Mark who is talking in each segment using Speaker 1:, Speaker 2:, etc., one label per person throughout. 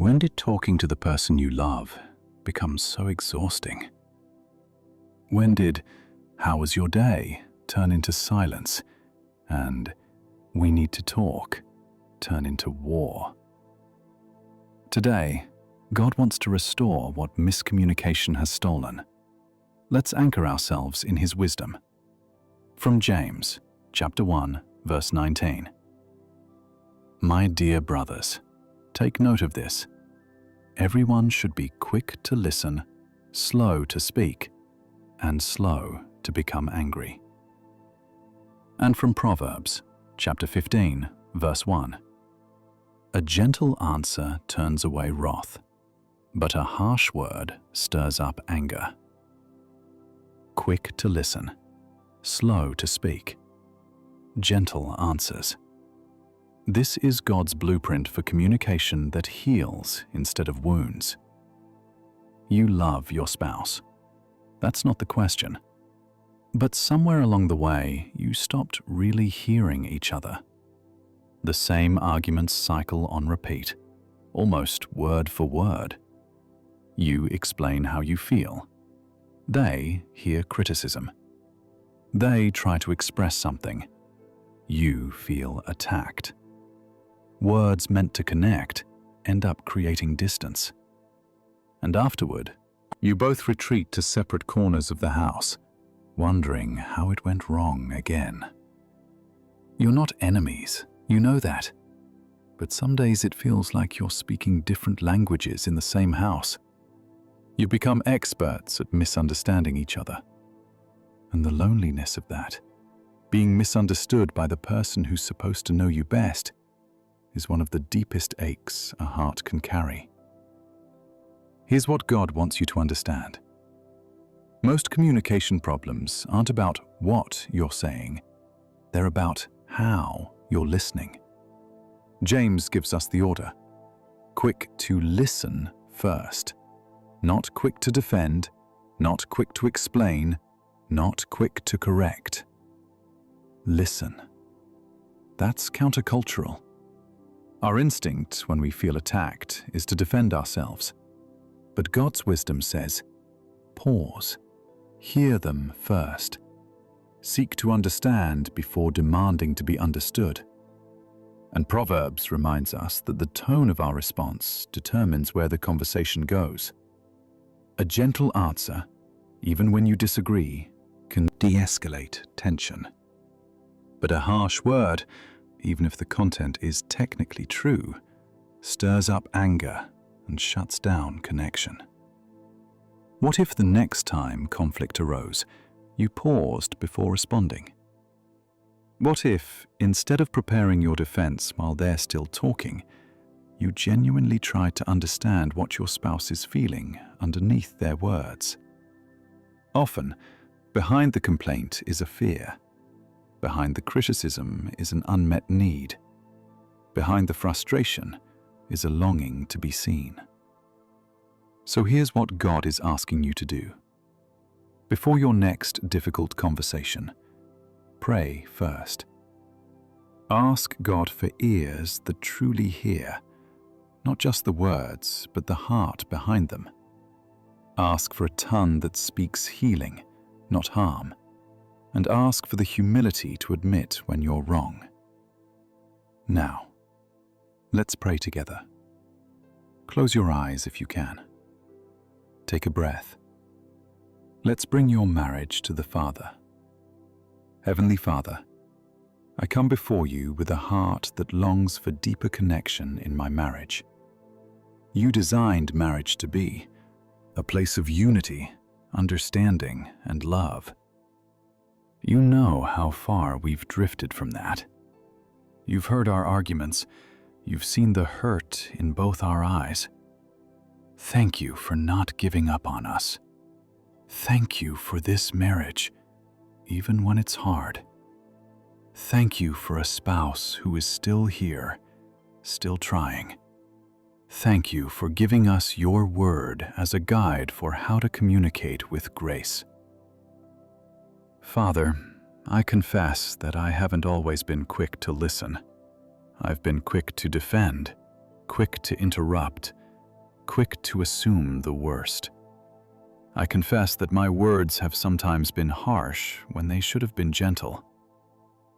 Speaker 1: When did talking to the person you love become so exhausting? When did "How was your day?" turn into silence and "We need to talk" turn into war? Today, God wants to restore what miscommunication has stolen. Let's anchor ourselves in His wisdom. From James, chapter 1, verse 19. My dear brothers, take note of this. Everyone should be quick to listen, slow to speak, and slow to become angry. And from Proverbs, chapter 15, verse 1. A gentle answer turns away wrath, but a harsh word stirs up anger. Quick to listen, slow to speak, gentle answers. This is God's blueprint for communication that heals instead of wounds. You love your spouse. That's not the question. But somewhere along the way, you stopped really hearing each other. The same arguments cycle on repeat, almost word for word. You explain how you feel. They hear criticism. They try to express something. You feel attacked. Words meant to connect end up creating distance. And afterward, you both retreat to separate corners of the house, wondering how it went wrong again. You're not enemies, you know that. But some days it feels like you're speaking different languages in the same house. You become experts at misunderstanding each other. And the loneliness of that, being misunderstood by the person who's supposed to know you best, is one of the deepest aches a heart can carry. Here's what God wants you to understand. Most communication problems aren't about what you're saying, they're about how you're listening. James gives us the order: quick to listen first, not quick to defend, not quick to explain, not quick to correct. Listen. That's countercultural. Our instinct when we feel attacked is to defend ourselves. But God's wisdom says, pause, hear them first. Seek to understand before demanding to be understood. And Proverbs reminds us that the tone of our response determines where the conversation goes. A gentle answer, even when you disagree, can de-escalate tension. But a harsh word, even if the content is technically true, stirs up anger and shuts down connection. What if the next time conflict arose, you paused before responding? What if, instead of preparing your defense while they're still talking, you genuinely tried to understand what your spouse is feeling underneath their words? Often, behind the complaint is a fear. Behind the criticism is an unmet need. Behind the frustration is a longing to be seen. So here's what God is asking you to do. Before your next difficult conversation, pray first. Ask God for ears that truly hear, not just the words, but the heart behind them. Ask for a tongue that speaks healing, not harm. And ask for the humility to admit when you're wrong. Now, let's pray together. Close your eyes if you can. Take a breath. Let's bring your marriage to the Father. Heavenly Father, I come before you with a heart that longs for deeper connection in my marriage. You designed marriage to be a place of unity, understanding, and love. You know how far we've drifted from that. You've heard our arguments. You've seen the hurt in both our eyes. Thank you for not giving up on us. Thank you for this marriage, even when it's hard. Thank you for a spouse who is still here, still trying. Thank you for giving us your word as a guide for how to communicate with grace. Father, I confess that I haven't always been quick to listen. I've been quick to defend, quick to interrupt, quick to assume the worst. I confess that my words have sometimes been harsh when they should have been gentle.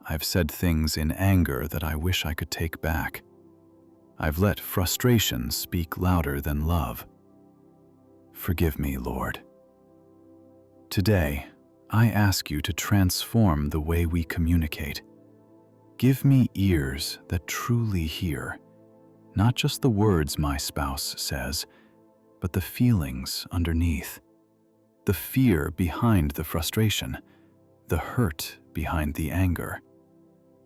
Speaker 1: I've said things in anger that I wish I could take back. I've let frustration speak louder than love. Forgive me, Lord. Today, I ask you to transform the way we communicate. Give me ears that truly hear, not just the words my spouse says, but the feelings underneath, the fear behind the frustration, the hurt behind the anger,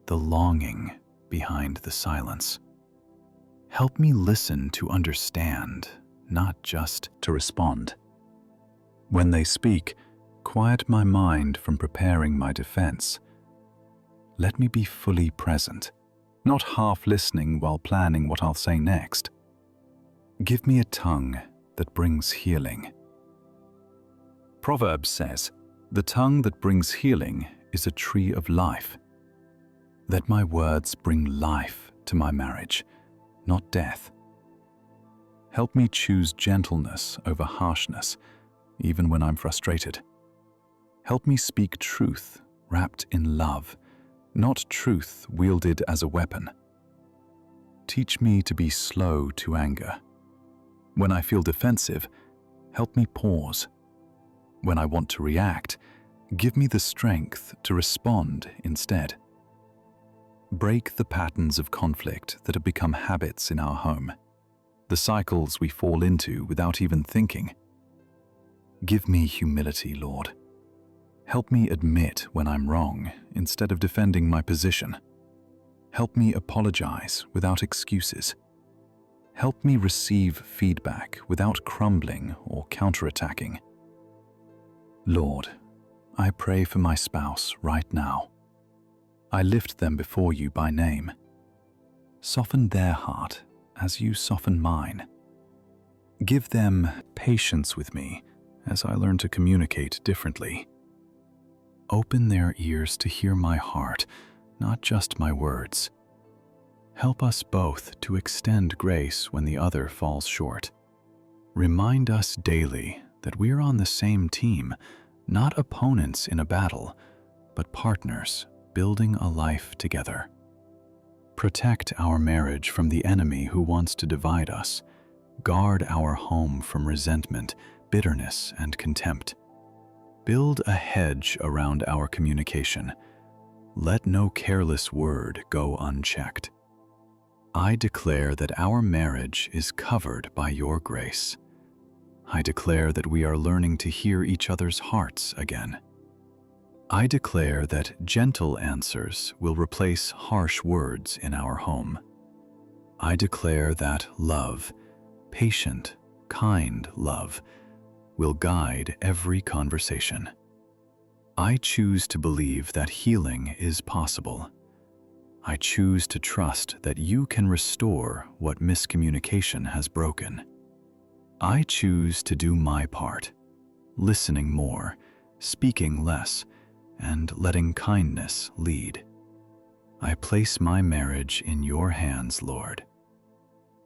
Speaker 1: the longing behind the silence. Help me listen to understand, not just to respond. When they speak, quiet my mind from preparing my defense. Let me be fully present, not half listening while planning what I'll say next. Give me a tongue that brings healing. Proverbs says, "The tongue that brings healing is a tree of life." Let my words bring life to my marriage, not death. Help me choose gentleness over harshness, even when I'm frustrated. Help me speak truth wrapped in love, not truth wielded as a weapon. Teach me to be slow to anger. When I feel defensive, help me pause. When I want to react, give me the strength to respond instead. Break the patterns of conflict that have become habits in our home, the cycles we fall into without even thinking. Give me humility, Lord. Help me admit when I'm wrong instead of defending my position. Help me apologize without excuses. Help me receive feedback without crumbling or counterattacking. Lord, I pray for my spouse right now. I lift them before you by name. Soften their heart as you soften mine. Give them patience with me as I learn to communicate differently. Open their ears to hear my heart, not just my words. Help us both to extend grace when the other falls short. Remind us daily that we are on the same team, not opponents in a battle, but partners building a life together. Protect our marriage from the enemy who wants to divide us. Guard our home from resentment, bitterness, and contempt. Build a hedge around our communication. Let no careless word go unchecked. I declare that our marriage is covered by your grace. I declare that we are learning to hear each other's hearts again. I declare that gentle answers will replace harsh words in our home. I declare that love, patient, kind love, will guide every conversation. I choose to believe that healing is possible. I choose to trust that you can restore what miscommunication has broken. I choose to do my part, listening more, speaking less, and letting kindness lead. I place my marriage in your hands, Lord.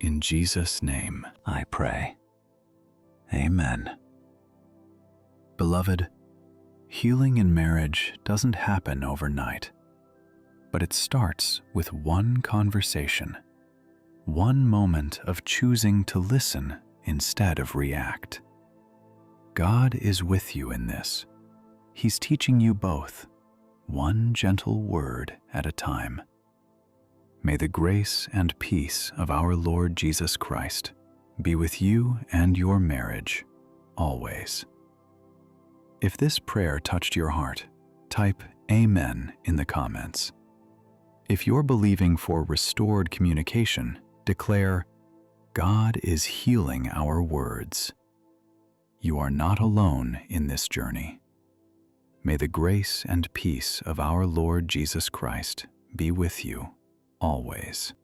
Speaker 1: In Jesus' name I pray. Amen. Beloved, healing in marriage doesn't happen overnight, but it starts with one conversation, one moment of choosing to listen instead of react. God is with you in this. He's teaching you both, one gentle word at a time. May the grace and peace of our Lord Jesus Christ be with you and your marriage always. If this prayer touched your heart, type Amen in the comments. If you're believing for restored communication, declare, God is healing our words. You are not alone in this journey. May the grace and peace of our Lord Jesus Christ be with you always.